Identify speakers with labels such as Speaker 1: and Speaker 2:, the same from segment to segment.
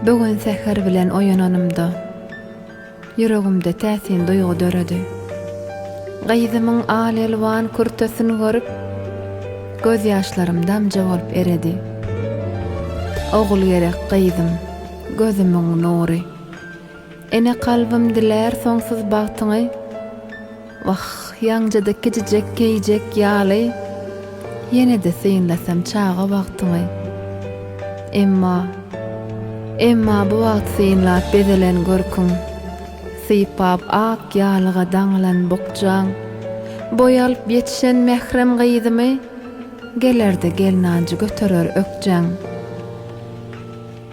Speaker 1: Bugün säher bilen oýananymda ýüregimde täsin duýgu döredi. Gyzymyň alelwan kürtesini görüp göz ýaşlarym damja bolup eredi. Ogul gerek gyzym, gözümiň nury. Ene kalbim diler soňsuz bagtyňy. Wah, ýaňjada kijek kejek ýaly. Ýene-de synlasam çaga bagtyňy. Emma bu wagt synlap bezelen görküm. Sypap ak ýalyga daňlan bokjaň. Boýalyp ýetişen mehrem gyzymy gelerde gelnanjy göterer ökjaň.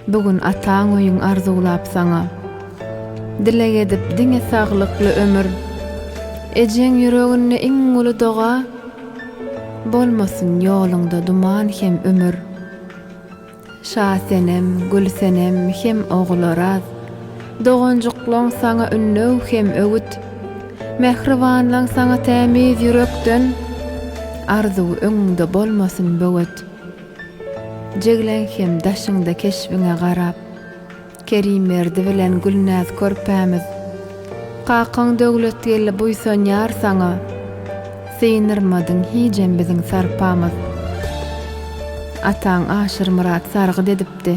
Speaker 1: Bugün ataň öýüň arzulap saňa dilek edip diňe saglykly ömür. Ejeň ýüregine iň uly doga bolmasyn ýoluňda duman hem ömür. Şasenem, gülsenem hem oglaraz. Dogonjuklan saňa ünnöw hem öwüt. Mehribanlaň saňa tämiz ýürekden. Arzu öňüňde bolmasyn böwet. Jeglen hem daşyňda keşbiňe garap. Kerim merdi bilen Gülnaz körpämiz. Qakan döwlet ýeli buýsanýar saňa. Synyrmadyň hijem biziň sarpamyz. Ataň Aşyr Murat sargy dedipdi.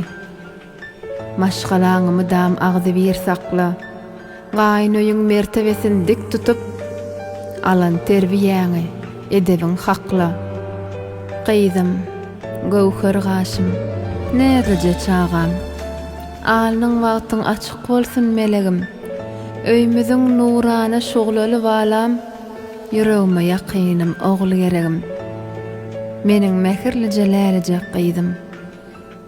Speaker 1: Maşgalaňymy dam agdy bir sakla. Gaýyn öýüň mertebesini dik tutup alan terbiýäňi edebiň hakla. Gyzym, gowher gaşym, nädije çağam. Alnyň wagtyň açyk bolsun melegim. Öýümüziň nurana şoglaly balam. Ýüregime ýakynym ogly geregim. Meniň mehirli jelalije gyzym.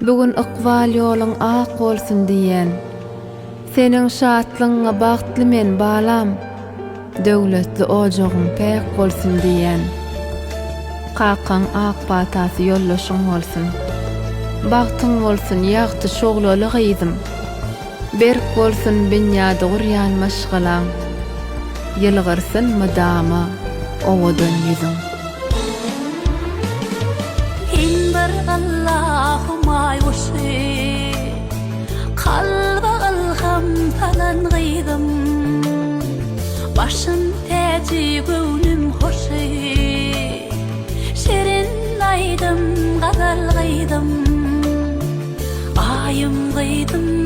Speaker 1: Bugün ykbal ýoluň ak bolsun diýen. Seniň şatlygyňa bagtly men balam. Döwletli ojagyň pek bolsun diýen. Qakan ak patasy ýollaşyň bolsun. Bagtyň bolsun ýagty şoglaly gyzym. Berk bolsun binýada gurýan maşgalaň. Ýylgyrsyn mydama owadan ýüzüň.
Speaker 2: Allahumma yuşi kalba alham falan gyzym başym täji göwnüm hoşy şerin aýdym gazal gyzym ayım gyzym